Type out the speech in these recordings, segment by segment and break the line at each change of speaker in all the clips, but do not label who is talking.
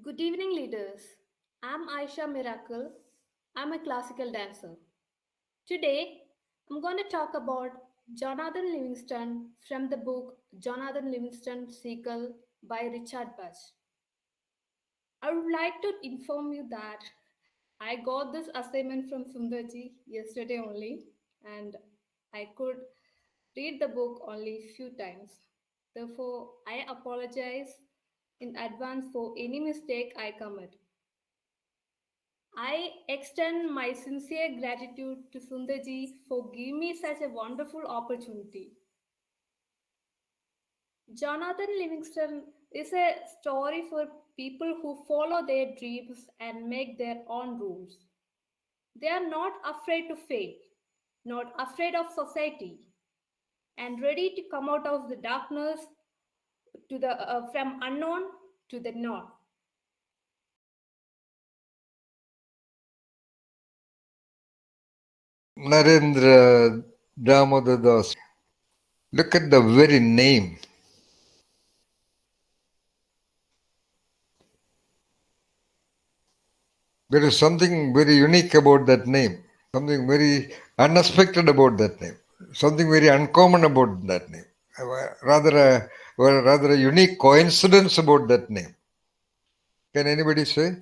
Good evening, leaders. I'm Aisha Miracle. I'm a classical dancer. Today, I'm going to talk about Jonathan Livingston from the book Jonathan Livingston Seagull by Richard Bach. I would like to inform you that I got this assignment from Sundarji yesterday only, and I could read the book only few times. Therefore, I apologize in advance for any mistake I commit. I extend my sincere gratitude to Sundarji for giving me such a wonderful opportunity. Jonathan Livingston is a story for people who follow their dreams and make their own rules. They are not afraid to fail, not afraid of society, and ready to come out of the darkness to the from unknown to the known.
Narendra Damodardas. Look at the very name. There is something very unique about that name, something very unexpected about that name, something very uncommon about that name. Rather a unique coincidence about that name. Can anybody say?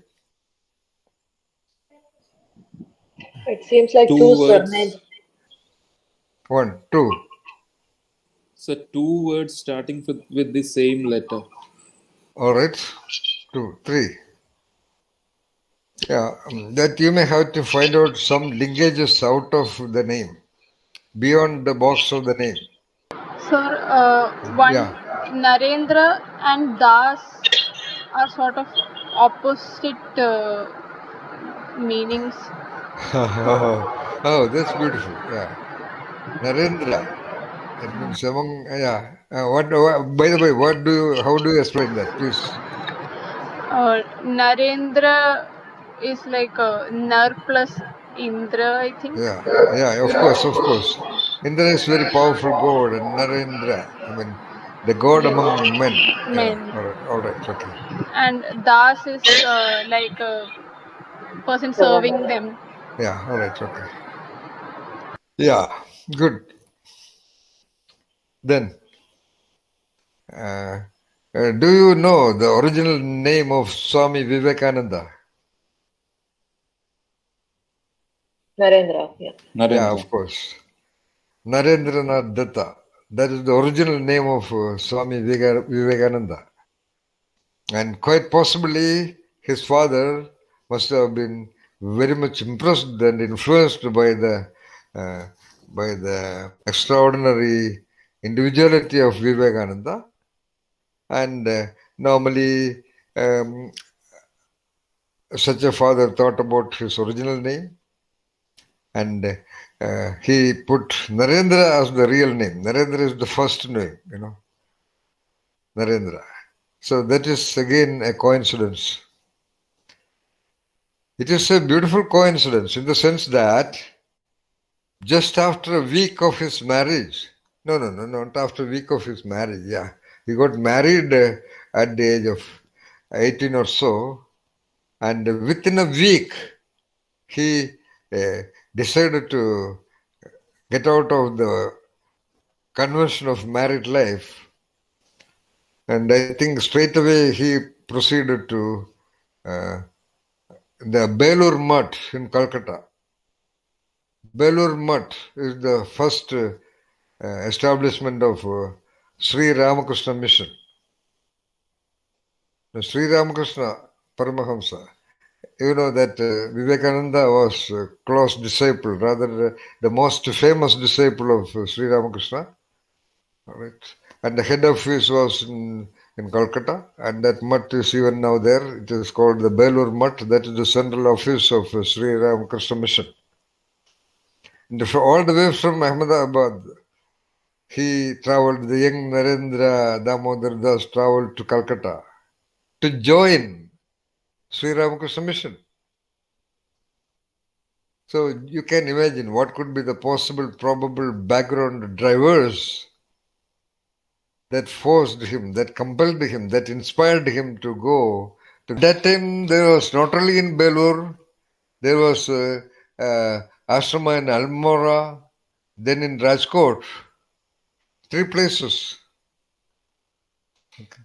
It seems like
Two
two
words.
surnames.
One, two.
So two words starting with the same letter.
All right. Two, three. Yeah, that you may have to find out some linkages out of the name, beyond the box of the name.
Sir, one
Yeah.
Narendra and Das are sort of opposite meanings.
Oh, that's beautiful. Yeah. Narendra. It means among, yeah. By the way, how do you explain that, please?
Narendra is like Nar plus Indra, I think.
Yeah, of course. Indra is very powerful god, and Narendra, I mean, the god among men. Yeah,
Men.
all right, okay.
And Das is like a person serving them.
Yeah, all right, okay. Yeah, good. Then, do you know the original name of Swami Vivekananda?
Narendra, yeah.
Yeah,
Narendra.
of course. Narendranath Datta. That is the original name of Swami Vivekananda. And quite possibly his father must have been very much impressed and influenced uh, by the extraordinary individuality of Vivekananda. And normally, such a father thought about his original name, and he put Narendra as the real name. Narendra is the first name, Narendra. So that is again a coincidence. It is a beautiful coincidence in the sense that just after a week of his marriage, no, not after a week of his marriage, yeah. He got married at the age of 18 or so, and within a week, he uh, decided to get out of the convention of married life, and I think straight away he proceeded to uh, the Belur Mutt in Calcutta. Belur Mutt is the first establishment of Sri Ramakrishna Mission. The Sri Ramakrishna Paramahamsa. You know that Vivekananda was a close disciple, rather the most famous disciple of Sri Ramakrishna. All right. And the head office was in Calcutta, and that mutt is even now there. It is called the Belur Mutt. That is the central office of Sri Ramakrishna Mission. And all the way from Ahmedabad, he traveled, the young Narendra Damodardas traveled to Calcutta to join Sri Ramakrishna Mission. So you can imagine what could be the possible, probable background drivers that forced him, that compelled him, that inspired him to go That time there was not only in Belur, there was ashrama in Almora, then in Rajkot, 3 places. Okay.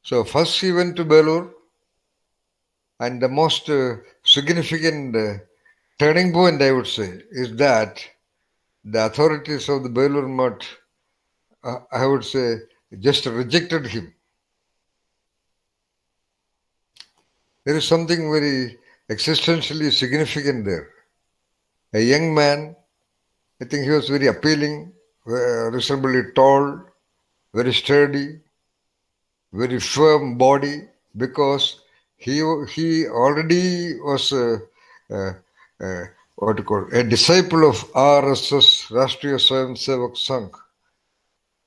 So first he went to Belur, and the most significant turning point, I would say, is that the authorities of the Belur Mutt, I would say, just rejected him. There is something very existentially significant there. A young man, I think he was very appealing, reasonably tall, very sturdy, very firm body, because he already was what you call a disciple of RSS, Rashtriya Swayamsevak Sangh.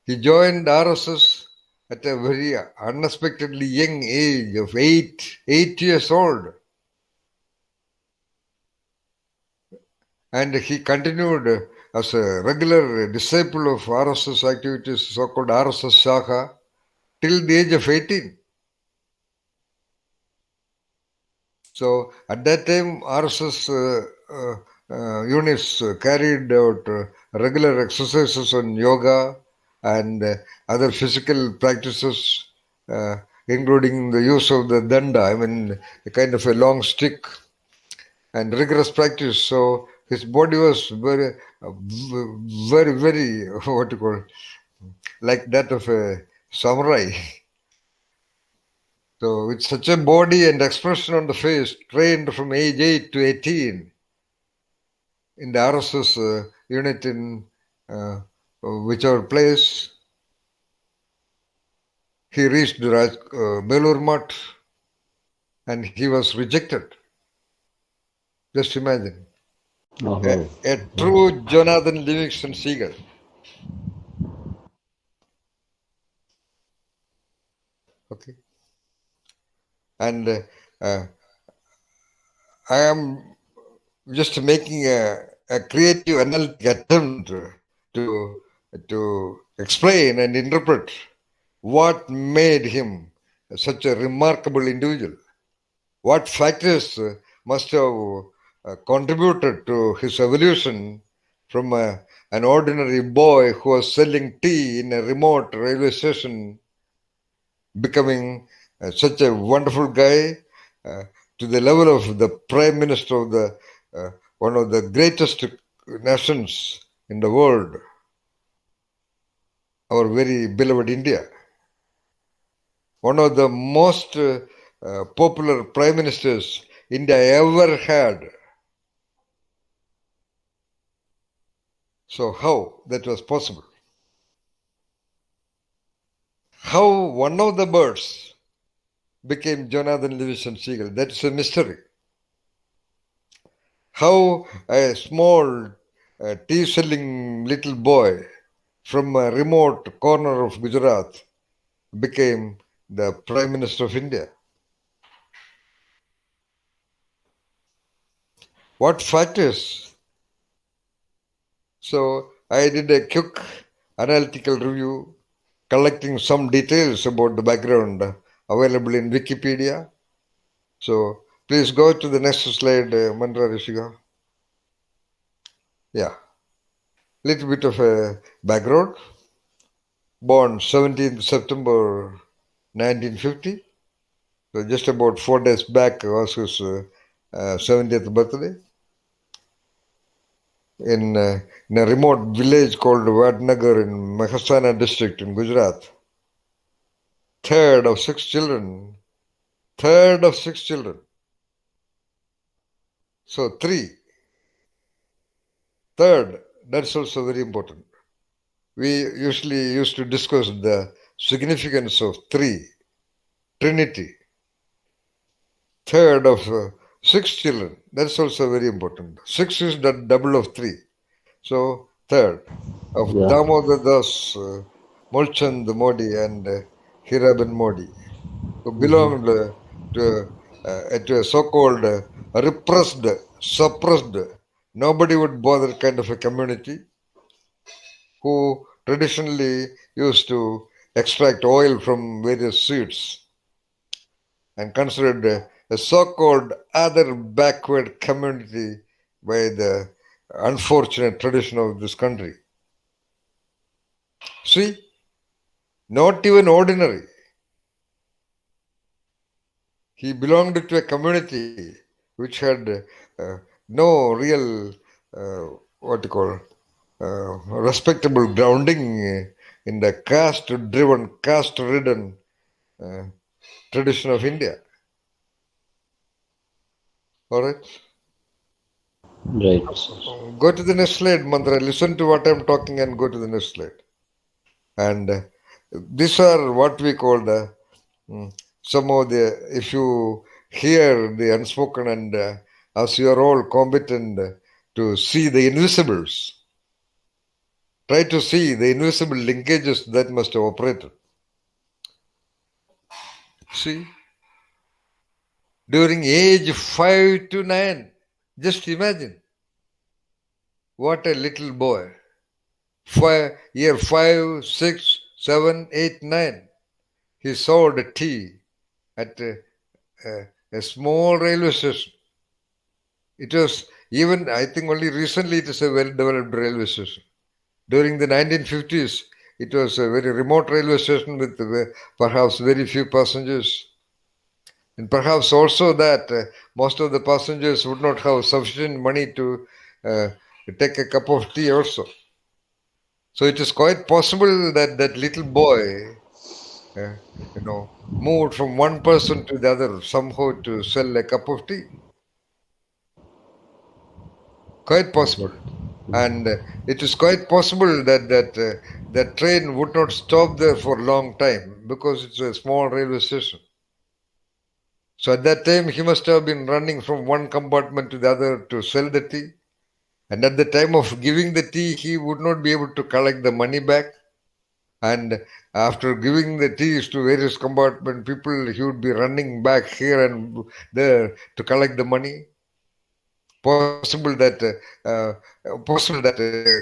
He joined RSS at a very unexpectedly young age of 8 years old. And he continued as a regular disciple of RSS activities, so-called RSS Shakha, till the age of 18. So at that time, RSS units carried out regular exercises on yoga and other physical practices, including the use of the danda, I mean, a kind of a long stick, and rigorous practice. So his body was very, very, what you call, like that of a samurai. So with such a body and expression on the face, trained from age 8 to 18 in the RSS unit in whichever place, he reached Belur Mutt and he was rejected. Just imagine. A true Jonathan Livingston Seagull. Okay. And I am just making a creative analytic attempt to explain and interpret what made him such a remarkable individual. What factors must have contributed to his evolution from an ordinary boy who was selling tea in a remote railway station, becoming such a wonderful guy to the level of the Prime Minister of the one of the greatest nations in the world, our very beloved India. One of the most popular Prime Ministers India ever had. So how that was possible? How one of the birds became Jonathan Livingston Seagull? That's a mystery. How a small tea-selling little boy from a remote corner of Gujarat became the Prime Minister of India? What factors? So I did a quick analytical review, collecting some details about the background available in Wikipedia. So please go to the next slide, Mandra Rishiga. Yeah. Little bit of a background. Born 17th September 1950. So just about 4 days back was his 70th birthday. In a remote village called Vadnagar in Mahasana district in Gujarat. Third of six children. So third, that's also very important. We usually used to discuss the significance of Trinity. Third of six children, that's also very important. 6 is the double of 3. So third of Damodardas Mulchand Modi and Hiraban Modi, who belonged to a so-called repressed, suppressed, nobody would bother kind of a community who traditionally used to extract oil from various seeds. and considered a so-called other backward community by the unfortunate tradition of this country. See, not even ordinary. He belonged to a community which had no real, what you call, respectable grounding in the caste-driven, caste-ridden tradition of India. All right?
Right, sir.
Go to the next slide, Mantra. Listen to what I'm talking and go to the next slide. And these are what we call the some of the, if you hear the unspoken and as you are all competent to see the invisibles, try to see the invisible linkages that must have operated. See, during age 5 to 9, just imagine what a little boy, year 5, 6, 7, 8, 9, he sold tea at a small railway station. It was even, I think only recently it is a well-developed railway station. During the 1950s, it was a very remote railway station with perhaps very few passengers. And perhaps also that most of the passengers would not have sufficient money to take a cup of tea also. So it is quite possible that that little boy, moved from one person to the other somehow to sell a cup of tea. Quite possible. And it is quite possible that that train would not stop there for a long time because it's a small railway station. So at that time, he must have been running from one compartment to the other to sell the tea. And at the time of giving the tea, he would not be able to collect the money back. And after giving the teas to various compartment people, he would be running back here and there to collect the money. Possible that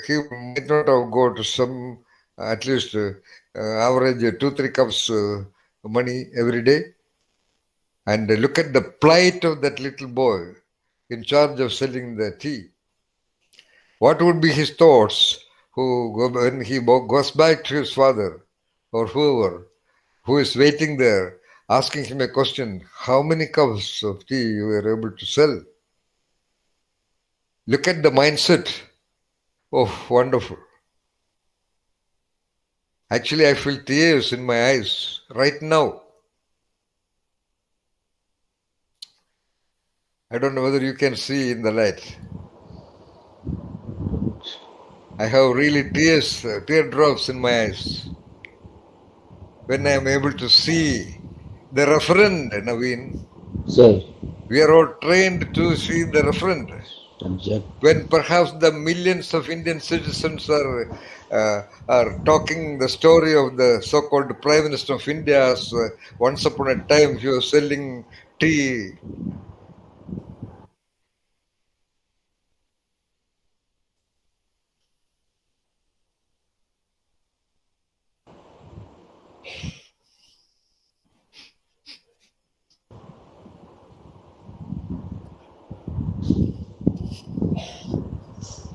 he might not have got some at least average 2-3 cups money every day. And look at the plight of that little boy in charge of selling the tea. What would be his thoughts when he goes back to his father or whoever who is waiting there, asking him a question, how many cups of tea you were able to sell? Look at the mindset. Oh, wonderful. Actually, I feel tears in my eyes right now. I don't know whether you can see in the light. I have really teardrops in my eyes when I am able to see the referend, Naveen.
Sir,
We are all trained to see the referend.
object.
When perhaps the millions of Indian citizens are talking the story of the so-called Prime Minister of India, as once upon a time he was selling tea.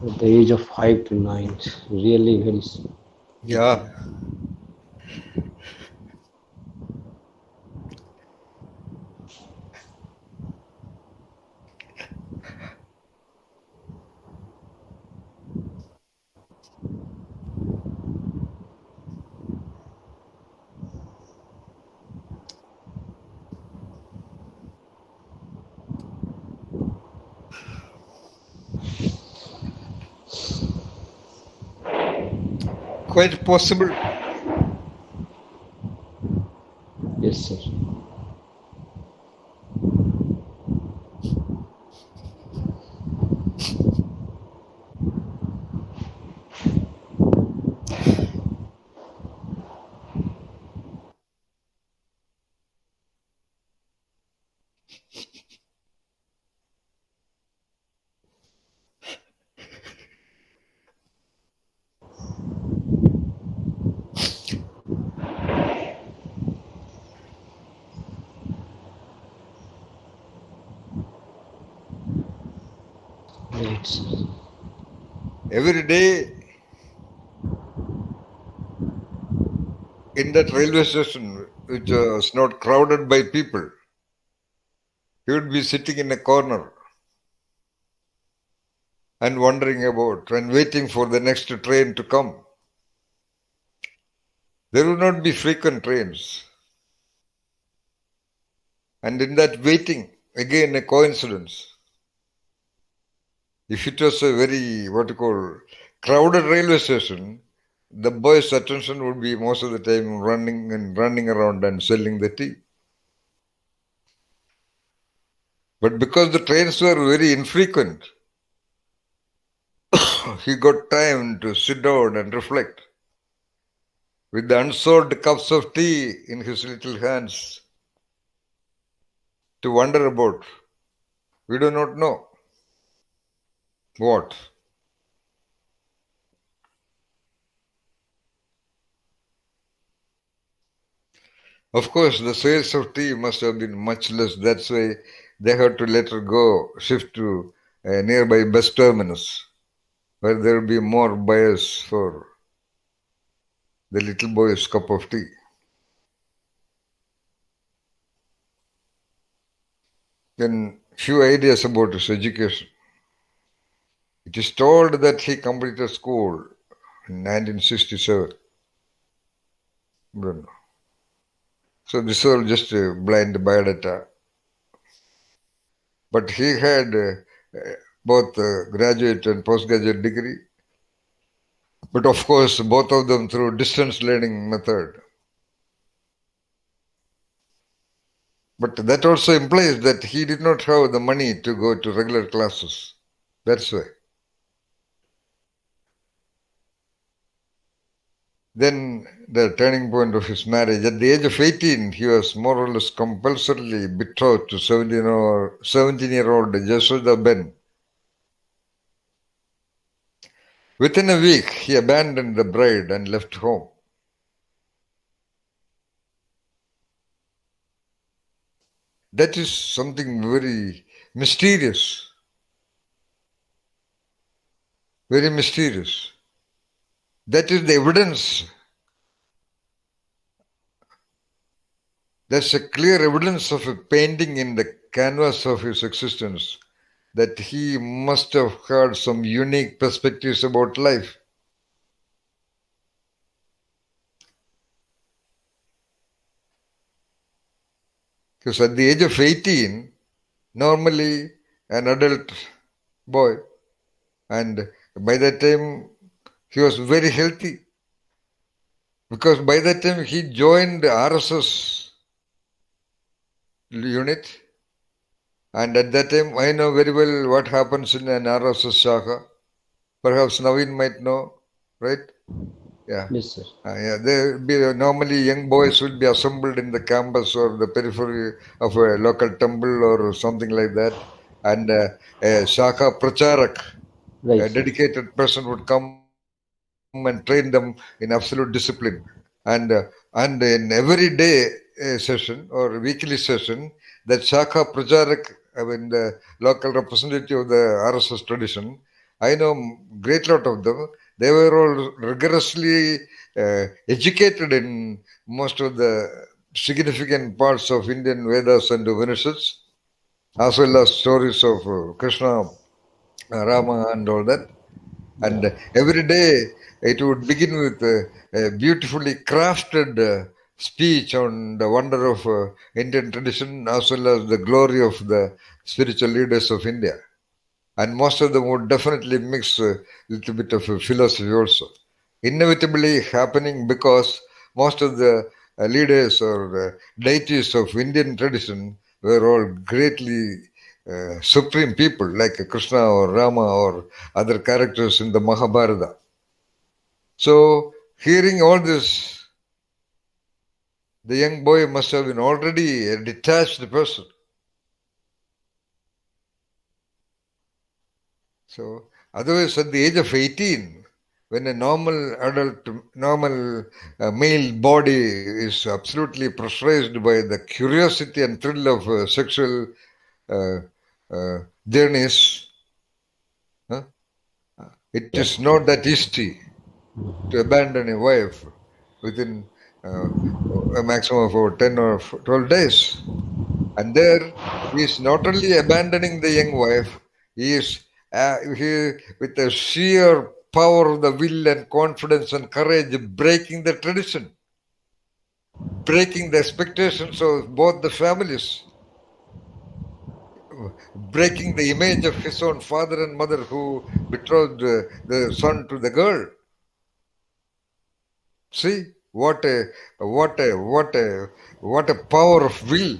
At the age of 5 to 9, really very soon.
Yeah. Quite possible.
Yes, sir. Yes, sir.
Every day in that railway station, which was not crowded by people, he would be sitting in a corner and wondering about and waiting for the next train to come. There would not be frequent trains. And in that waiting, again a coincidence. If it was a very, what you call, crowded railway station, the boy's attention would be most of the time running around and selling the tea. But because the trains were very infrequent, he got time to sit down and reflect. With the unsold cups of tea in his little hands, to wonder about, we do not know what. Of course, the sales of tea must have been much less. That's why they had to let her go, shift to a nearby bus terminus, where there will be more buyers for the little boy's cup of tea. Then, few ideas about his education. It is told that he completed school in 1967. Don't know. So this was just a blind biodata. But he had both graduate and postgraduate degree. But of course, both of them through distance learning method. But that also implies that he did not have the money to go to regular classes. That's why. Then the turning point of his marriage. At the age of 18, he was more or less compulsorily betrothed to 17-year-old Jasoda Ben. Within a week, he abandoned the bride and left home. That is something very mysterious. Very mysterious. That is the evidence. That's a clear evidence of a painting in the canvas of his existence, that he must have had some unique perspectives about life. Because at the age of 18, normally an adult boy, and by that time he was very healthy, because by that time he joined the RSS unit, and at that time I know very well what happens in an RSS Shaka. Perhaps Naveen might know, right? Yeah.
Yes, sir.
Normally young boys will be assembled in the campus or the periphery of a local temple or something like that, and a Shaka Pracharak,
Right,
a
sir.
dedicated person would come and train them in absolute discipline. And in every day session or weekly session, that Shaka Pracharak, I mean the local representative of the RSS tradition, I know great lot of them. They were all rigorously educated in most of the significant parts of Indian Vedas and Upanishads, as well as stories of Krishna, Rama, and all that. And every day it would begin with a beautifully crafted speech on the wonder of Indian tradition as well as the glory of the spiritual leaders of India. And most of them would definitely mix a little bit of philosophy also. Inevitably happening because most of the leaders or deities of Indian tradition were all greatly supreme people like Krishna or Rama or other characters in the Mahabharata. So, hearing all this, the young boy must have been already a detached person. So, otherwise, at the age of 18, when a normal adult, normal male body is absolutely pressurized by the curiosity and thrill of sexual uh, journeys, It is not that easy to abandon a wife within a maximum of over 10 or 12 days. And there, he is not only abandoning the young wife, he, with the sheer power of the will and confidence and courage, breaking the tradition, breaking the expectations of both the families, breaking the image of his own father and mother who betrothed the son to the girl. See what a power of will,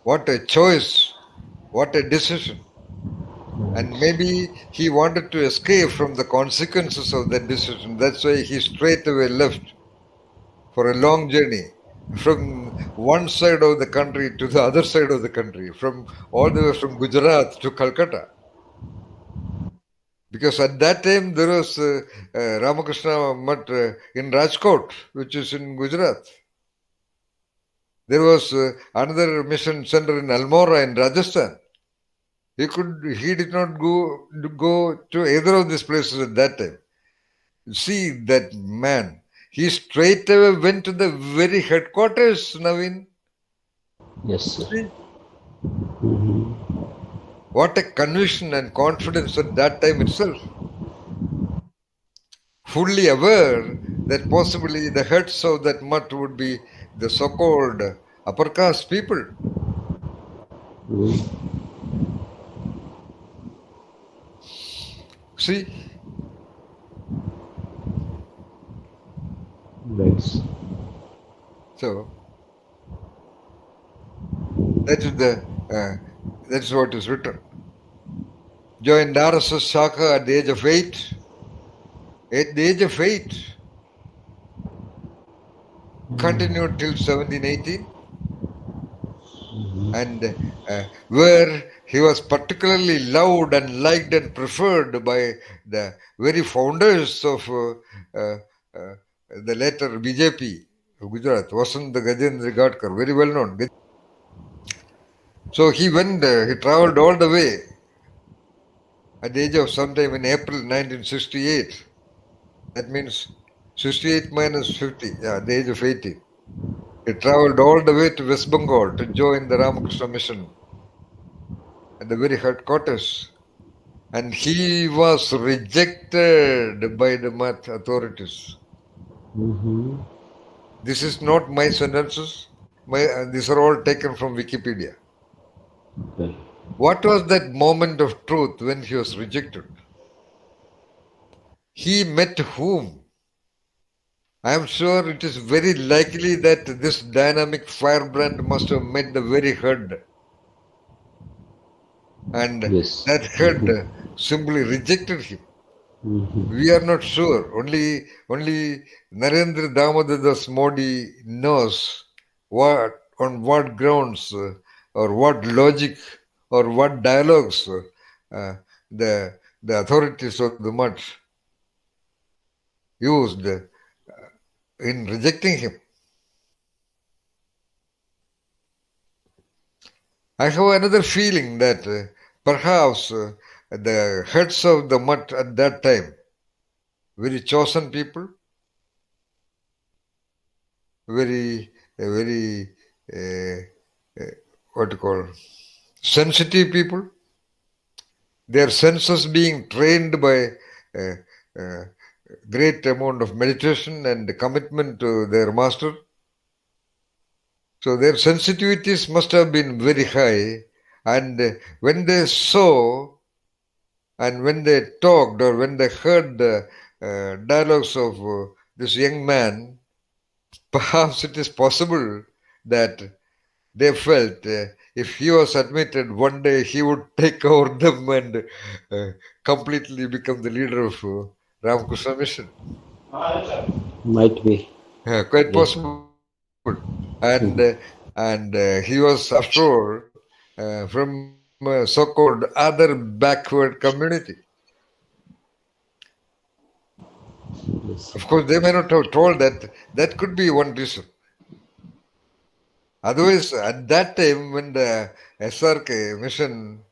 what a choice, what a decision. And maybe he wanted to escape from the consequences of that decision. That's why he straight away left for a long journey from one side of the country to the other side of the country, from all the way from Gujarat to Calcutta. Because at that time there was Ramakrishna Mutt in Rajkot, which is in Gujarat. There was another mission center in Almora in Rajasthan. He did not go to either of these places at that time. See that man. He straight away went to the very headquarters, Naveen.
Yes, sir.
See, what a conviction and confidence at that time itself. Fully aware that possibly the heads of that mutt would be the so-called upper caste people. See,
Right.
so that's what is written. Joined RSS Shaka at the age of 8. At the age of 8, continued till 1718, and where he was particularly loved and liked and preferred by the very founders of the later BJP of Gujarat, Vasant Gajendra Gadkar, very well known. So he he traveled all the way at the age of sometime in April 1968. That means 68 minus 50, at the age of 80. He traveled all the way to West Bengal to join the Ramakrishna mission at the very headquarters. And he was rejected by the Math authorities. This is not my sentences. These are all taken from Wikipedia.
Okay.
What was that moment of truth when he was rejected? He met whom? I am sure it is very likely that this dynamic firebrand must have met the very head. And
Yes.
that head simply rejected him. We are not sure. Only Narendra Damodardas Modi knows on what grounds or what logic or what dialogues the authorities of the Mutt used in rejecting him. I have another feeling that perhaps the heads of the Mutt at that time, very chosen people, very what you call sensitive people, their senses being trained by great amount of meditation and commitment to their master. So their sensitivities must have been very high, and when they saw and when they talked or when they heard the dialogues of this young man, perhaps it is possible that they felt if he was admitted, one day he would take over them and completely become the leader of Ramakrishna Mission.
Might be.
Quite
Yes.
possible. And he was, after all, from so-called other backward community.
Yes.
Of course, they may not have told that. That could be one reason. Otherwise, at that time, when the SRK mission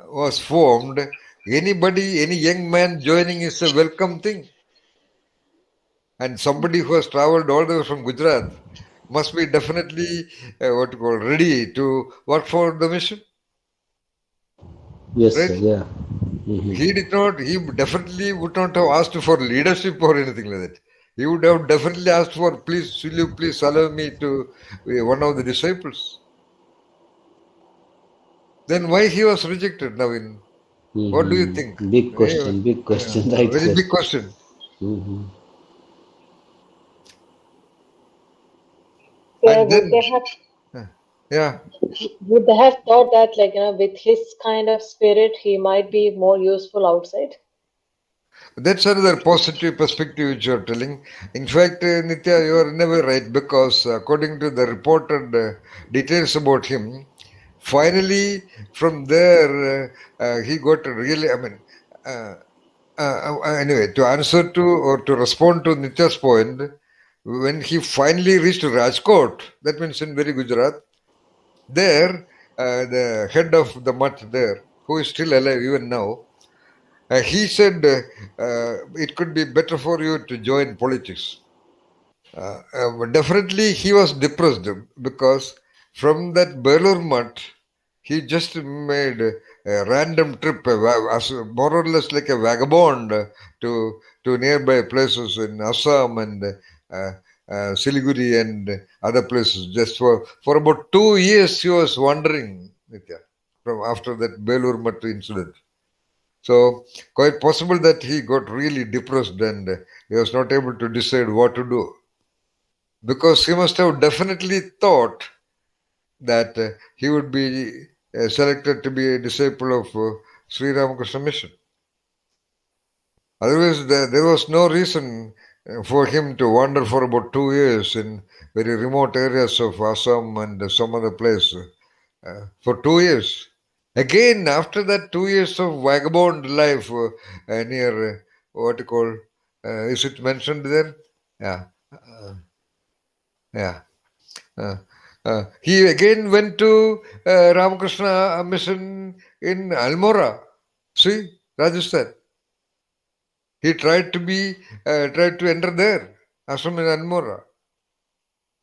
was formed, Anybody, any young man joining is a welcome thing. And somebody who has traveled all the way from Gujarat must be definitely ready to work for the mission,
Yes,
right?
sir. Yeah. Hmm.
He definitely would not have asked for leadership or anything like that. He would have definitely asked for, please, will you please allow me to be one of the disciples? Then why he was rejected, Navin? What do you think?
Big
Yeah,
question. Big
yeah,
question,
a
right,
very
sir?
big question.
Hmm.
Yeah,
And then, uh, yeah,
would they have thought that, like, with his kind of spirit, he might be more useful outside?
that's another positive perspective which you are telling. In fact, Nitya, you are never right because according to the reported details about him, finally from there he got a really, uh, anyway, to answer to or to respond to Nitya's point, when he finally reached Rajkot, that means in very Gujarat, there the head of the mutt there, who is still alive even now, he said it could be better for you to join politics. Definitely, he was depressed because from that Belur Mutt, he just made a random trip, more or less like a vagabond to nearby places in Assam and Siliguri and other places. Just for about 2 years, he was wandering, Nitya, from after that Belur Mutt incident. So, quite possible that he got really depressed and he was not able to decide what to do because he must have definitely thought that he would be selected to be a disciple of Sri Ramakrishna Mission. Otherwise, there was no reason for him to wander for about 2 years in very remote areas of Assam and some other place for 2 years. Again, after that 2 years of vagabond life near what you call, is it mentioned there? Yeah, yeah. Uh, he again went to Ramakrishna mission in Almora. See, Rajasthan. He tried to enter there, ashram in Almora.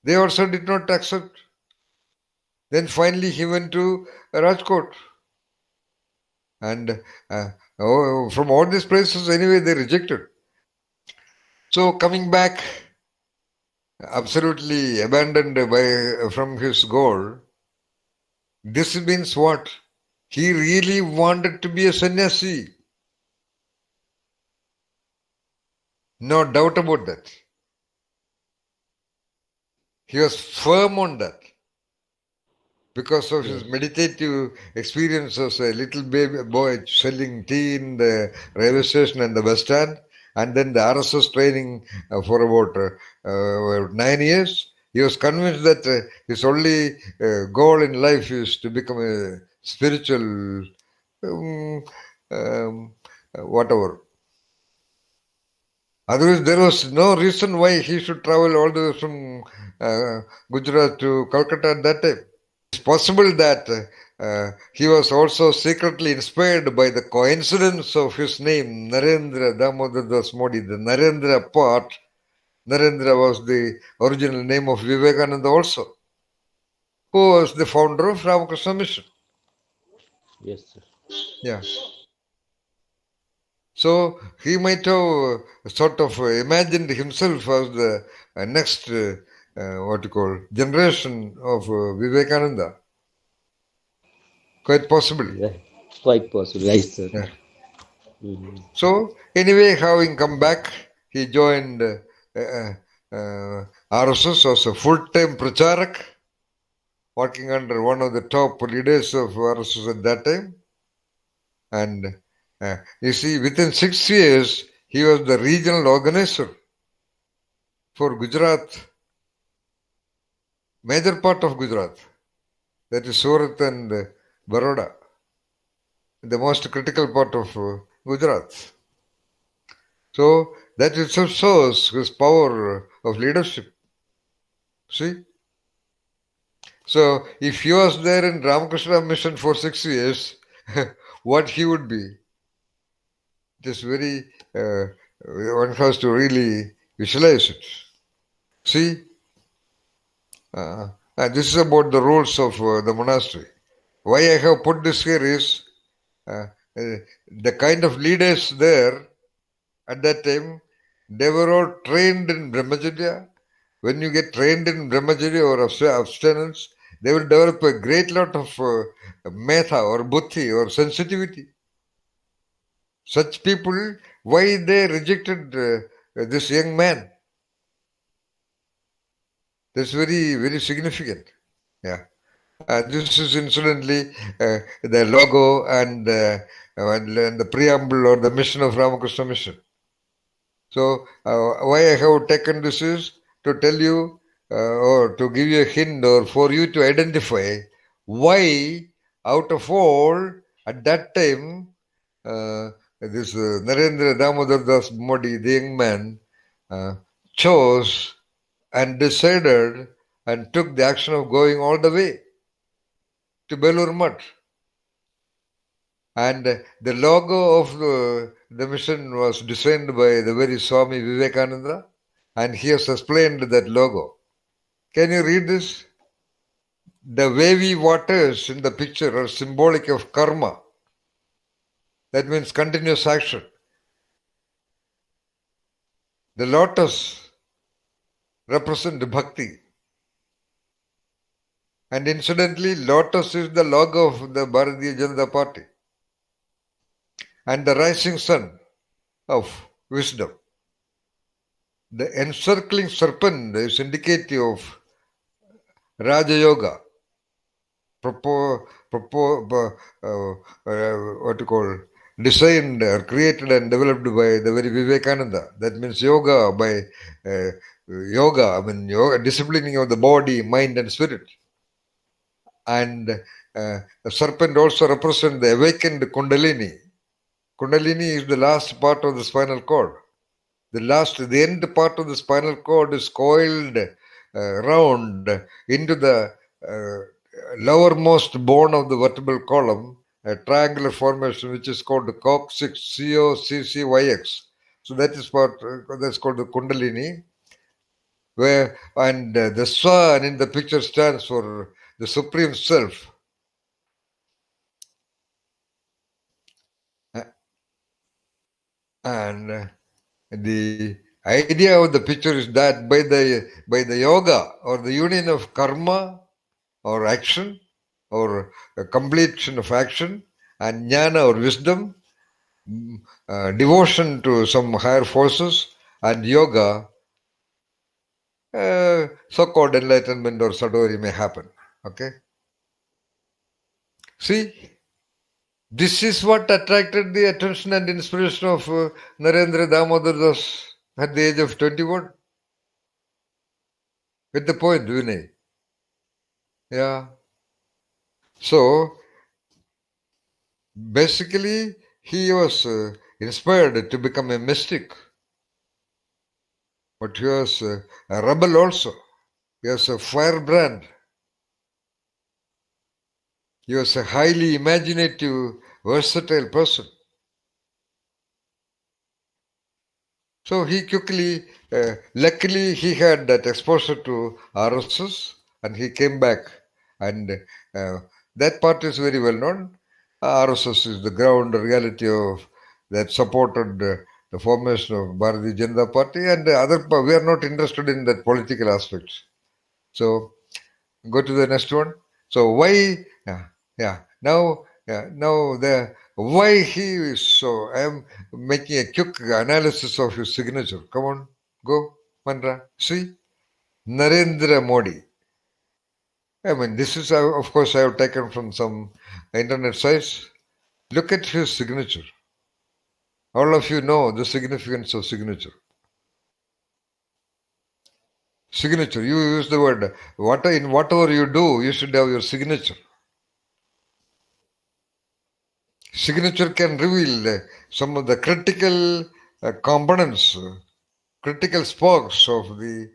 They also did not accept. Then finally he went to Rajkot. And from all these places, anyway, they rejected. So coming back, absolutely abandoned from his goal, this means what? He really wanted to be a sannyasi. No doubt about that. He was firm on that because of his
Yes.
meditative experiences, a little baby boy selling tea in the railway station and the bus stand, and then the RSS training for about 9 years. He was convinced that his only goal in life is to become a spiritual, um, um, whatever. Otherwise, there was no reason why he should travel all the way from Gujarat to Calcutta at that time. It's possible that he was also secretly inspired by the coincidence of his name, Narendra Damodardas Modi. The Narendra part, Narendra was the original name of Vivekananda also, who was the founder of Ramakrishna Mission.
Yes, sir.
Yeah. So he might have sort of imagined himself as the next, what you call, generation of Vivekananda. Quite possibly.
Yeah. Quite possible, right, sir?
Yeah.
Hmm.
So anyway, having come back, he joined RSS as a full-time pracharak, working under one of the top leaders of RSS at that time. And you see, within 6 years, he was the regional organizer for Gujarat, major part of Gujarat, that is Surat and Baroda, the most critical part of Gujarat. So that itself shows his power of leadership. See? So if he was there in Ramakrishna mission for 6 years, what he would be? It is very, one has to really visualize it. See, this is about the rules of the monastery. Why I have put this here is the kind of leaders there at that time, they were all trained in Brahmacharya. When you get trained in Brahmacharya or abstinence, they will develop a great lot of metha or buddhi or sensitivity. Such people, why they rejected this young man? That's very, very significant. Yeah. This is incidentally the logo and the preamble or the mission of Ramakrishna Mission. So why I have taken this is to tell you or to give you a hint or for you to identify why out of all at that time this Narendra Damodardas Modi, the young man, chose and decided and took the action of going all the way to Belur Mutt. And the logo of the mission was designed by the very Swami Vivekananda, and he has explained that logo. Can you read this? The wavy waters in the picture are symbolic of karma. That means continuous action. The lotus represents bhakti. And incidentally, lotus is the logo of the Bharatiya Janata Party. And the rising sun of wisdom. The encircling serpent is indicative of Raja Yoga, what you call, designed or created and developed by the very Vivekananda. That means yoga by yoga, disciplining of the body, mind and spirit. And the serpent also represents the awakened Kundalini. Kundalini is the last part of the spinal cord. The end part of the spinal cord is coiled round into the lowermost bone of the vertebral column, a triangular formation which is called the coccyx, COCCYX. So that is that's called the Kundalini. And the sun in the picture stands for the Supreme Self. And the idea of the picture is that by the yoga or the union of karma or action or completion of action and jnana or wisdom, devotion to some higher forces and yoga, so-called enlightenment or sadhuri may happen. Okay? See, this is what attracted the attention and inspiration of Narendra Damodardas at the age of 21. With the point, Vinay. Yeah. So, basically, he was inspired to become a mystic. But he was a rebel also. He was a firebrand. He was a highly imaginative, versatile person. So he quickly, luckily he had that exposure to RSS and he came back. And that part is very well known. RSS is the ground reality of that supported the formation of Bharatiya Janata Party and the other. We are not interested in that political aspect. So go to the next one. So why? Now the why he is so. I am making a quick analysis of his signature. Come on, go, Mandra. See, Narendra Modi. I mean, this is of course I have taken from some internet sites. Look at his signature. All of you know the significance of signature. Signature. You use the word. In whatever you do, you should have your signature. Signature can reveal some of the critical components, critical sparks of the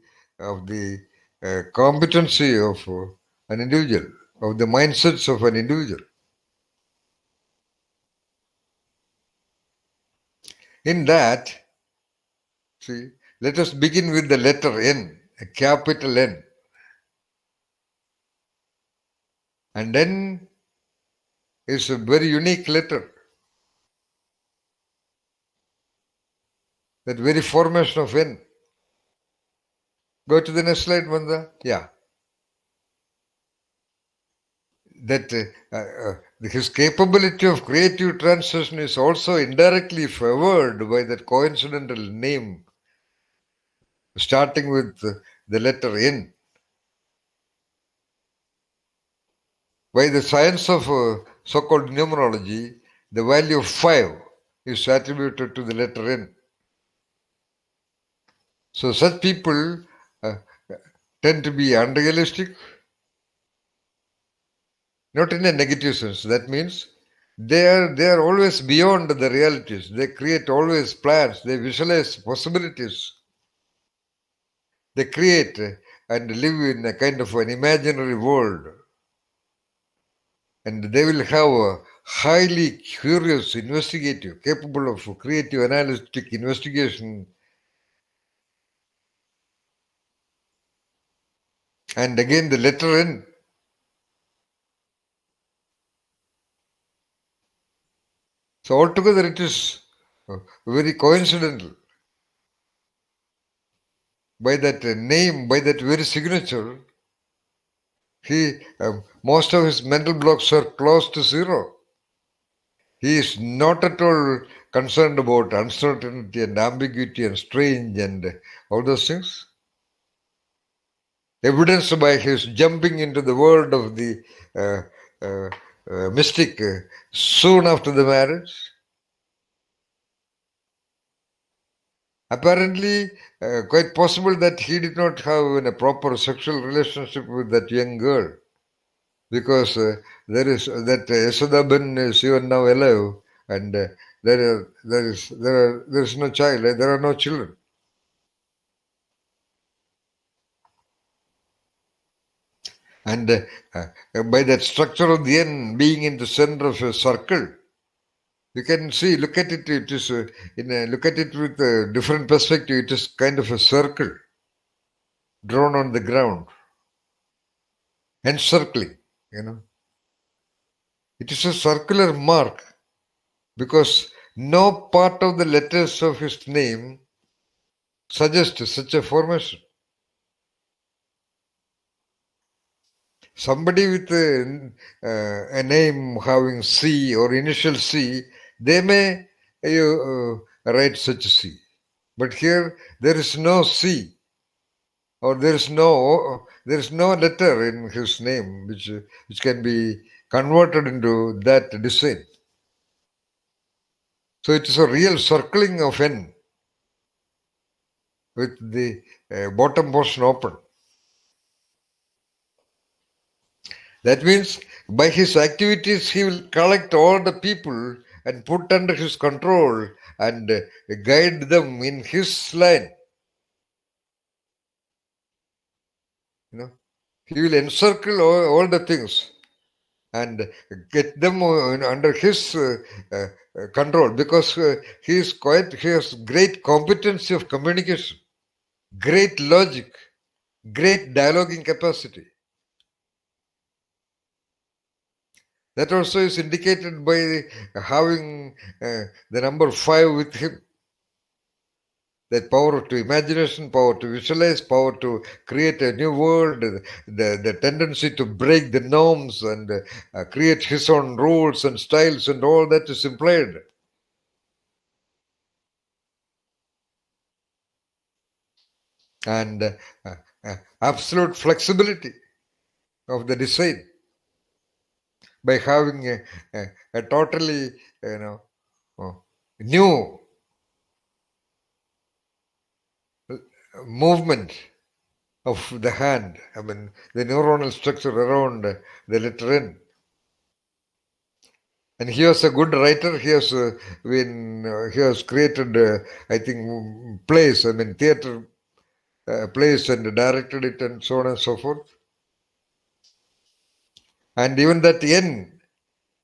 competency of an individual, of the mindsets of an individual. In that, see, let us begin with the letter N, a capital N. And N is a very unique letter. That very formation of N. Go to the next slide, Manda. Yeah. That his capability of creative translation is also indirectly favored by that coincidental name starting with the letter N. By the science of so-called numerology, the value of 5 is attributed to the letter N. So such people uh, tend to be unrealistic, not in a negative sense. That means they are always beyond the realities. They create always plans. They visualize possibilities. They create and live in a kind of an imaginary world. And they will have a highly curious, investigative, capable of creative, analytic investigation. And again, the letter N. So altogether, it is very coincidental. By that name, by that very signature, most of his mental blocks are close to zero. He is not at all concerned about uncertainty and ambiguity and strange and all those things. Evidenced by his jumping into the world of the uh, mystic soon after the marriage. Apparently, quite possible that he did not have a proper sexual relationship with that young girl, because there Yasodaben is even now alive, and there is no child. There are no children. And by that structure of the N being in the center of a circle, you can see, look at it. It is look at it with a different perspective. It is kind of a circle drawn on the ground, encircling. It is a circular mark because no part of the letters of his name suggests such a formation. Somebody with a name having C or initial C, they may write such C. But here there is no C, or there is no letter in his name which can be converted into that design. So it is a real circling of N with the bottom portion open. That means by his activities he will collect all the people and put under his control and guide them in his line. He will encircle all the things and get them under his control, because he has great competency of communication, great logic, great dialoguing capacity. That also is indicated by having the number 5 with him. That power to imagination, power to visualize, power to create a new world, the tendency to break the norms and create his own rules and styles, and all that is implied. And absolute flexibility of the design by having a totally new movement of the hand. I mean, the neuronal structure around the letter N. And he was a good writer. He has he has created, I think, plays. I mean, theater plays, and directed it, and so on and so forth. And even that N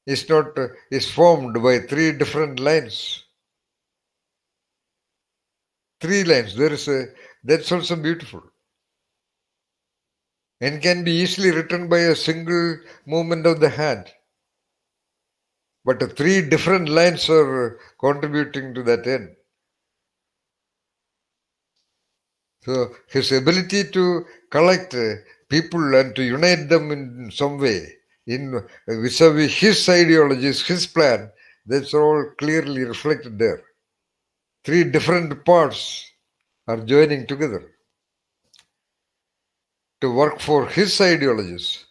is not is formed by 3 different lines. 3 lines. That's also beautiful and can be easily written by a single movement of the hand. But 3 different lines are contributing to that end. So his ability to collect people and to unite them in some way, in vis-a-vis his ideologies, his plan, that's all clearly reflected there. 3 different parts are joining together to work for his ideologies.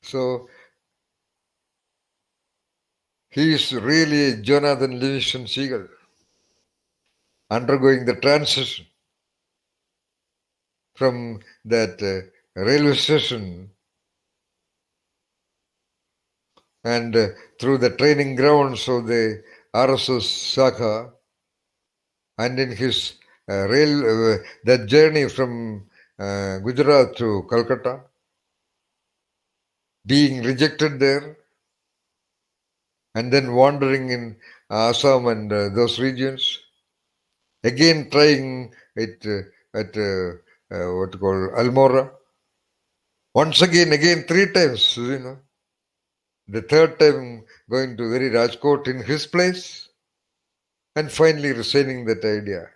So he is really Jonathan Livingston Seagull, undergoing the transition from that railway station and through the training grounds of the RSS Shakha, and in his that journey from Gujarat to Calcutta, being rejected there, and then wandering in Assam and those regions, again trying it at what you call Almora, once again 3 times, the 3rd time going to very Rajkot in his place, and finally resigning that idea.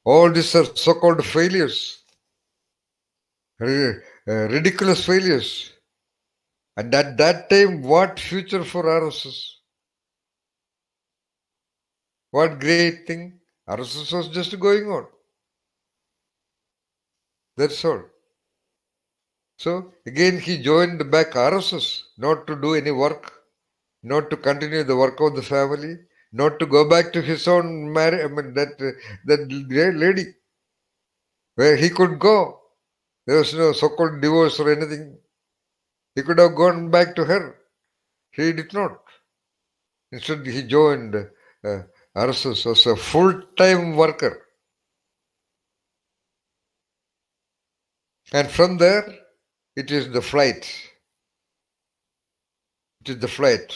All these are so-called failures, ridiculous failures. And at that time, what future for RSS? What great thing? RSS was just going on. That's all. So again, he joined back RSS, not to do any work, not to continue the work of the family, not to go back to his own marriage. I mean, that great lady, where he could go. There was no so-called divorce or anything. He could have gone back to her. He did not. Instead, he joined RSS as a full-time worker. And from there, it is the flight. It is the flight.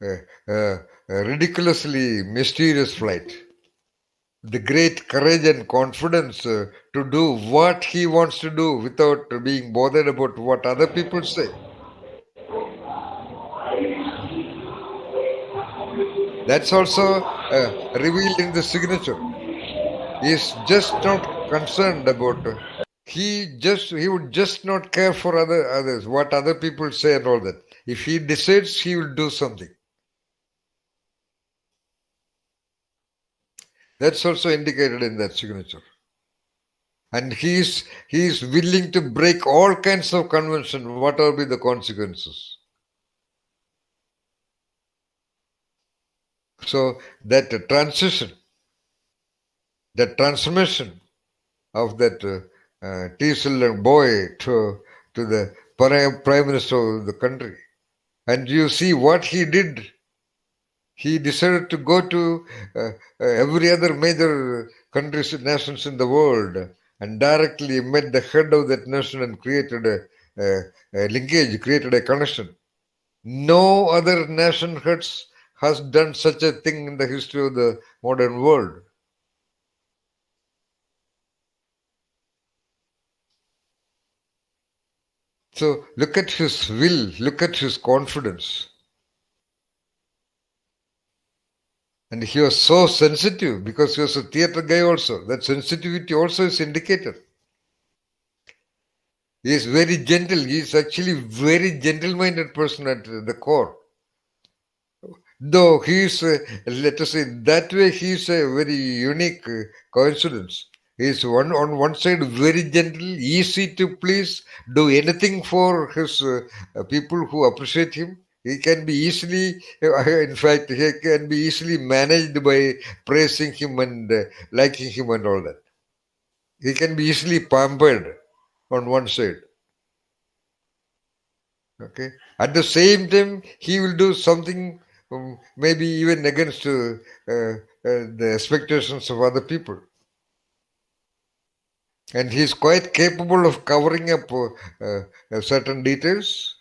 A ridiculously mysterious flight. The great courage and confidence to do what he wants to do without being bothered about what other people say. That's also revealed in the signature. He is just not concerned about. He would just not care for others, what other people say and all that. If he decides, he will do something. That's also indicated in that signature. And he is willing to break all kinds of convention, whatever be the consequences. So that transition, that transformation of that T-Cell boy to the Prime Minister of the country. And you see what he did. He decided to go to every other major countries, nations in the world, and directly met the head of that nation and created a linkage, created a connection. No other nation has done such a thing in the history of the modern world. So look at his will, look at his confidence. And he was so sensitive because he was a theater guy also. That sensitivity also is indicated. He is very gentle. He is actually very gentle-minded person at the core. Though he is, let us say, that way he is a very unique coincidence. He is on one side very gentle, easy to please, do anything for his people who appreciate him. He can be easily, in fact, he can be easily managed by praising him and liking him and all that. He can be easily pampered on one side. Okay. At the same time, he will do something maybe even against the expectations of other people. And he is quite capable of covering up certain details.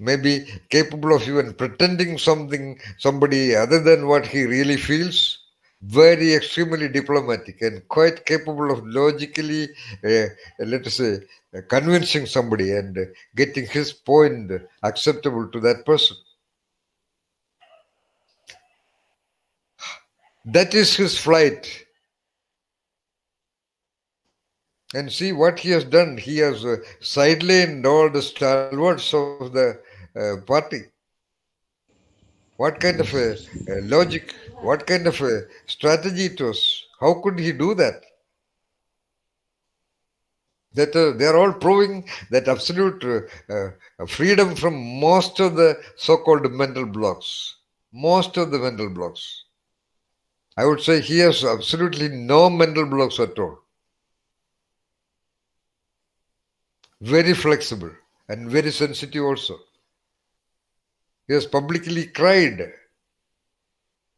maybe capable of even pretending somebody other than what he really feels, very extremely diplomatic and quite capable of logically, let us say, convincing somebody and getting his point acceptable to that person. That is his flight. And see what he has done. He has sidelined all the stalwarts of the party. What kind of a logic, what kind of a strategy it was? How could he do that? That they are all proving that absolute freedom from most of the so-called mental blocks. Most of the mental blocks. I would say he has absolutely no mental blocks at all. Very flexible and very sensitive also. He has publicly cried,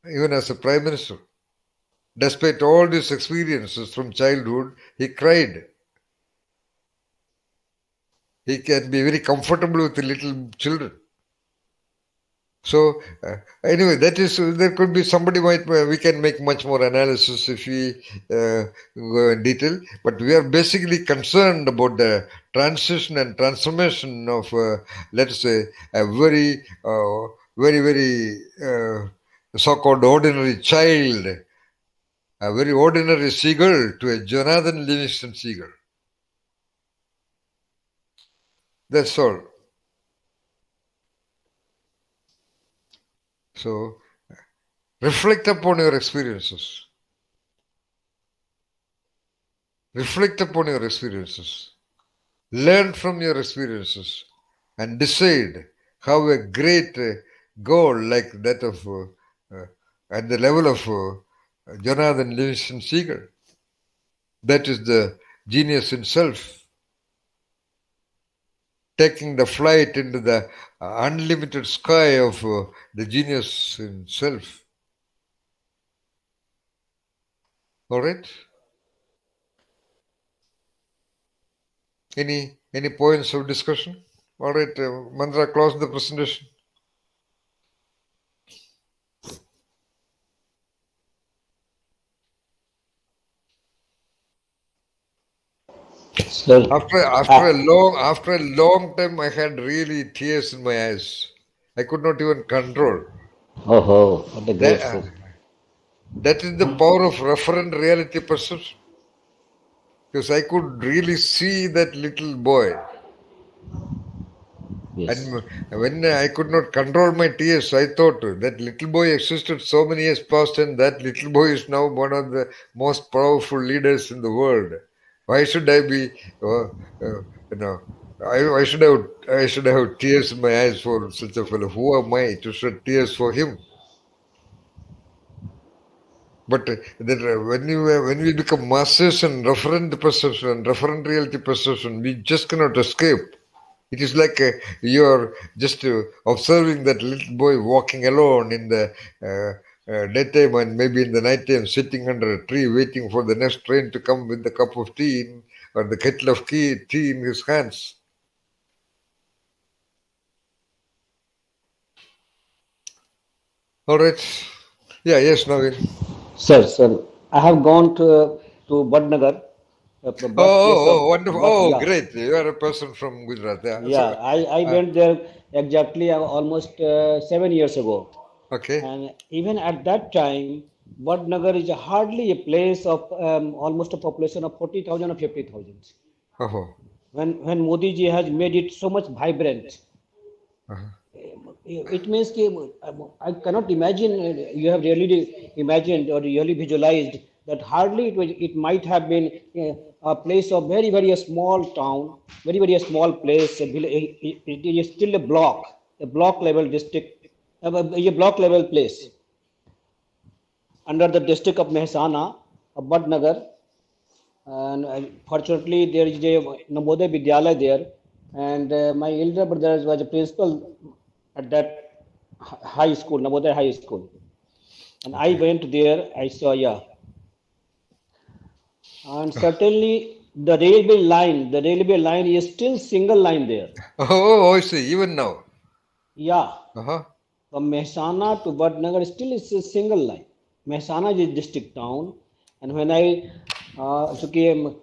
even as a prime minister. Despite all these experiences from childhood, he cried. He can be very comfortable with the little children. So anyway, that is, there could be somebody we can make much more analysis if we go in detail, but we are basically concerned about the transition and transformation of, let's say, a very so-called ordinary child, a very ordinary seagull to a Jonathan Livingston seagull. That's all. So, reflect upon your experiences. Reflect upon your experiences. Learn from your experiences and decide how a great goal like that of, at the level of Jonathan Livingston Seagull, that is the genius himself, taking the flight into the unlimited sky of the genius himself. All right? Any points of discussion? All right, Mandra, close the presentation.
Sir,
After a long time, I had really tears in my eyes. I could not even control.
what a great
That,
book.
that is the power of referent reality perception. Because I could really see that little boy.
Yes.
And when I could not control my tears, I thought that little boy existed so many years past, and that little boy is now one of the most powerful leaders in the world. Why should I be, I should have tears in my eyes for such a fellow. Who am I to shed tears for him? But when we become masters in referent perception and referent reality perception, we just cannot escape. It is like you're just observing that little boy walking alone in the daytime and maybe in the nighttime, sitting under a tree waiting for the next train to come with the cup of tea or the kettle of tea in his hands. All right. Yeah, yes, Naveen.
Sir, I have gone to Badnagar, the birthplace
Wonderful. Oh, great. You are a person from Gujarat. Yeah.
yeah.
So,
I went there exactly almost 7 years ago,
okay.
and even at that time, Badnagar is hardly a place of almost a population of 40,000 or 50,000.
Oh,
When Modi ji has made it so much vibrant, it means I cannot imagine. You have really imagined or really visualized that hardly it might have been a place of very small town, very small place. It is still a block level district, a block level place under the district of Mehsana, of Badnagar. And fortunately, there is a Navodaya Vidyalaya there, and my elder brother was a principal at that high school, Navodaya High School. And I went there, I saw, yeah. And certainly the railway line is still single line there.
oh, I see. Even now.
Yeah,
Uh-huh.
from Mehsana to Vadnagar still is a single line. Mehsana is a district town, and when I came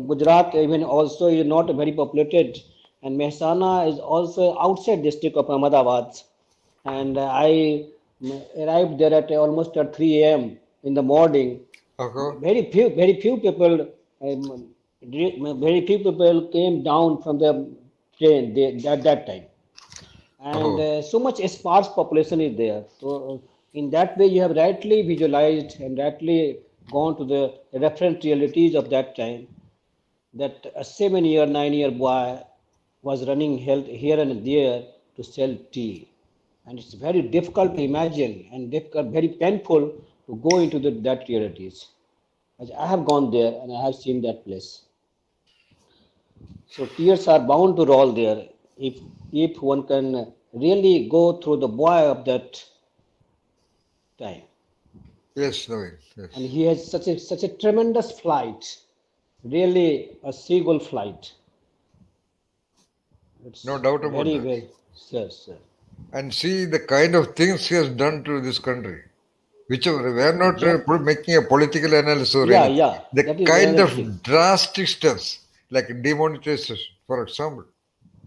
Gujarat, even also is not very populated, and Mehsana is also outside district of Ahmedabad, and I arrived there at almost at 3 a.m. in the morning.
Uh-huh.
Very few people, very few people came down from the train at that time, and
Oh,
so much sparse population is there. So in that way, you have rightly visualized and rightly gone to the reference realities of that time. That a 7 year, 9 year boy was running here and there to sell tea, and it's very difficult to imagine and difficult, very painful to go into that realities. As I have gone there and I have seen that place. So tears are bound to roll there if one can really go through the boy of that time.
yes, Naveen.
And
Yes.
he has such a tremendous flight, really a seagull flight.
No
It's
doubt about
very
that.
very sir, sir.
And see the kind of things he has done to this country. Whichever, we are not
Exactly.
making a political analysis or
Yeah,
anything.
yeah.
The
That is
kind
another thing.
of drastic steps, like demonetization, for example,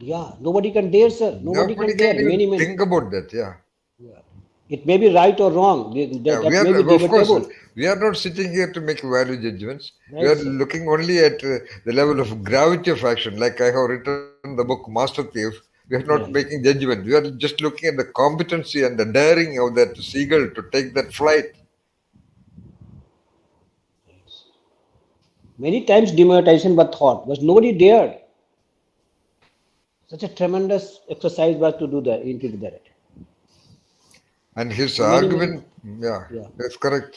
Yeah, nobody can dare, sir. Nobody
nobody
can
can
dare.
even
Many, many.
think about that. Yeah.
Yeah. It may be right or wrong.
Yeah, we
That may be
are, of course,
debatable.
we are not sitting here to make value judgments. We
Right,
are
sir.
looking only at the level of gravity of action. Like I have written the book Master Thief, we are not
Yeah,
making judgment. We are just looking at the competency and the daring of that seagull to take that flight.
many times demonetization was thought, but nobody dared. Such a tremendous exercise was to do that into that.
And his
And
argument, yeah,
yeah,
that's correct.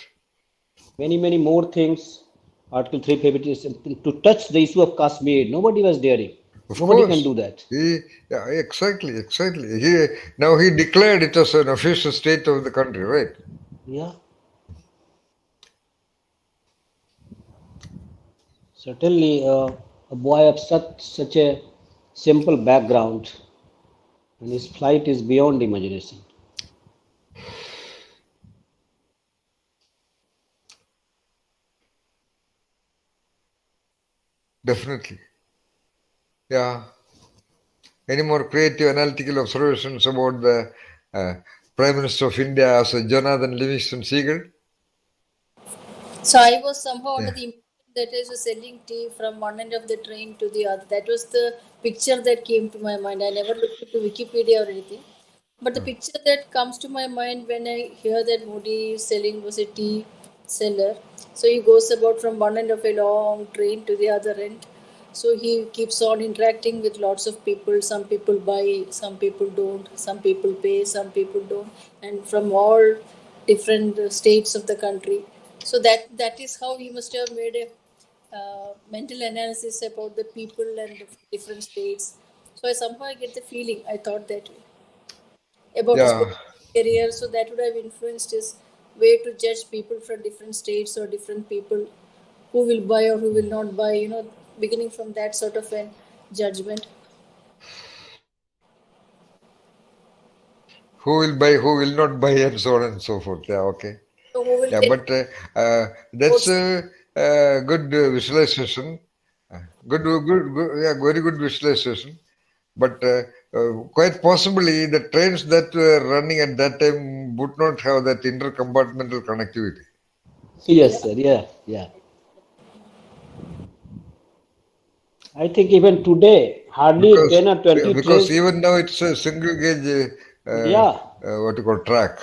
many more things. Article 350 is to touch the issue of Kashmir. Nobody was daring.
Of
Nobody can
course,
do that.
yeah, exactly. He declared it as an official state of the country, right?
Yeah, certainly a boy of such a simple background, and his flight is beyond imagination.
Definitely. Yeah. Any more creative analytical observations about the uh, Prime Minister of India as a Jonathan Livingston Seagull?
So I was somehow under
Yeah.
the impression that I was selling tea from one end of the train to the other. That was the picture that came to my mind. I never looked into Wikipedia or anything. But the picture that comes to my mind when I hear that Modi is selling was a tea seller. So he goes about from one end of a long train to the other end. So he keeps on interacting with lots of people. Some people buy, some people don't, some people pay, some people don't, and from all different states of the country. So that is how he must have made a mental analysis about the people and the different states. So I somehow get the feeling. I thought that way about his
Yeah.
political career. So that would have influenced his way to judge people from different states or different people who will buy or who will not buy. Beginning from that sort of an judgment.
Who will buy, who will not buy, and so on and so forth. Yeah, okay.
So who will
Yeah,
take
but that's
votes?
a good visualization. Yeah, very good visualization. But quite possibly the trains that were running at that time would not have that intercompartmental connectivity.
Yeah.
Yes, sir. Yeah, yeah. I think even today, hardly
Because
10 or 20
because
trains.
even now it's a single gauge,
Yeah,
what you call track.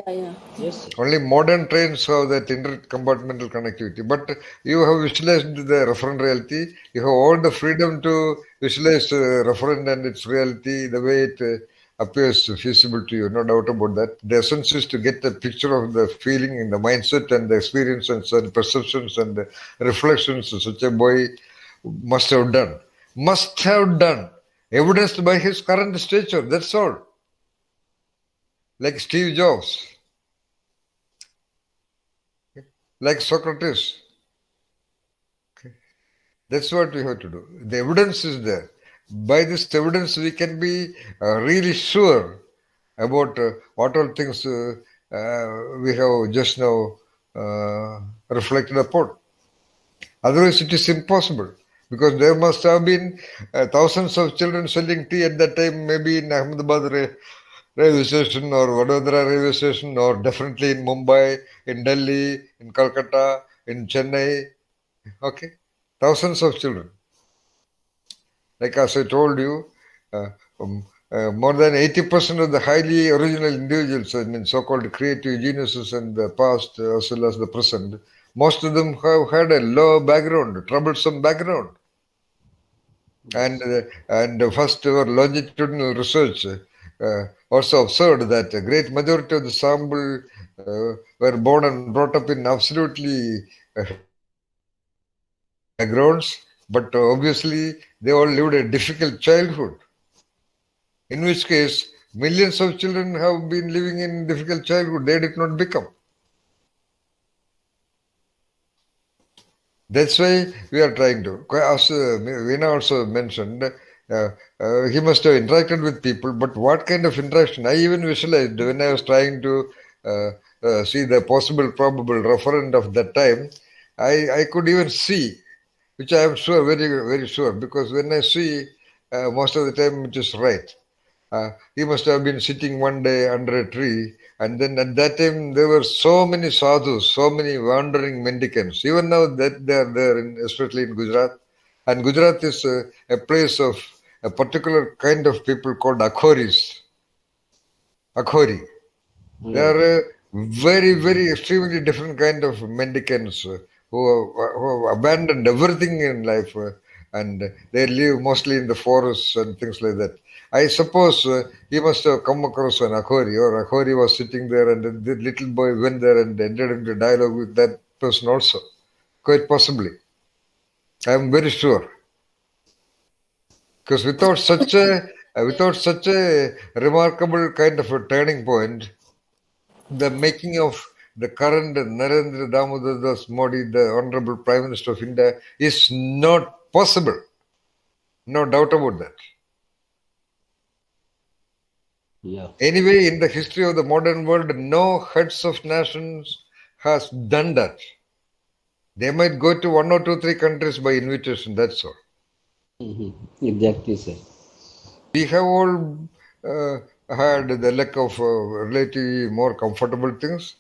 Yeah, yeah.
yes, sir.
Only modern trains have that intercompartmental connectivity. But you have visualized the referent reality. You have all the freedom to visualize referent and its reality the way it appears feasible to you. No doubt about that. The essence is to get a picture of the feeling and the mindset and the experiences and perceptions and the reflections such a boy must have done. Must have done. Evidenced by his current stature. That's all. Like Steve Jobs, like Socrates. That's what we have to do. The evidence is there. By this evidence, we can be really sure about what all things we have just now reflected upon. Otherwise, it is impossible, because there must have been thousands of children selling tea at that time, maybe in Ahmedabad railway station or Vadodara railway station, or definitely in Mumbai, in Delhi, in Calcutta, in Chennai. Okay, thousands of children. Like as I told you, uh, more than 80% of the highly original individuals, I mean so-called creative geniuses in the past as well as the present, most of them have had a low background, troublesome background. And first our longitudinal research also observed that a great majority of the sample were born and brought up in absolutely backgrounds, but obviously they all lived a difficult childhood. In which case, millions of children have been living in difficult childhood. They did not become. That's why we are trying to. As Veena also mentioned, he must have interacted with people, but what kind of interaction? I even visualized when I was trying to see the possible, probable referent of that time. I could even see, which I am sure, very, very sure, because when I see, most of the time it is right. He must have been sitting one day under a tree, and then at that time there were so many sadhus, so many wandering mendicants. Even now that they are there, especially in Gujarat. And Gujarat is a place of a particular kind of people called Akhoris. Akhori. They are very, very extremely different kind of mendicants who have abandoned everything in life and they live mostly in the forests and things like that. I suppose he must have come across an Akhori, or Akhori was sitting there and the little boy went there and entered into dialogue with that person also. Quite possibly. I am very sure. Because without such a remarkable kind of a turning point, the making of the current Narendra Damodardas Modi, the Honorable Prime Minister of India, is not possible. No doubt about that.
Yeah.
Anyway, in the history of the modern world, no heads of nations has done that. They might go to 1 or 2, 3 countries by invitation, that's all.
Exactly, sir.
We have all had the lack of relatively more comfortable things.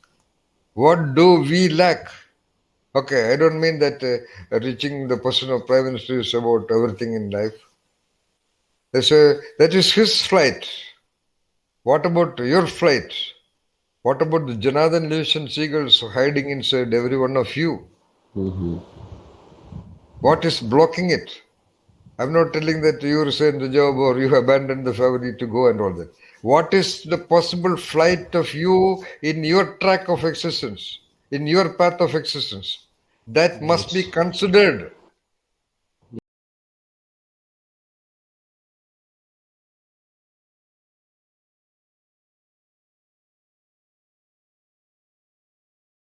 What do we lack? Okay, I don't mean that reaching the position of Prime Minister is about everything in life. That is his flight. What about your flight? What about the Janardhan Livingston seagulls hiding inside every one of you? What is blocking it? I'm not telling that you resign the job or you abandon the family to go and all that. What is the possible flight of you in your track of existence, in your path of existence? That must be considered.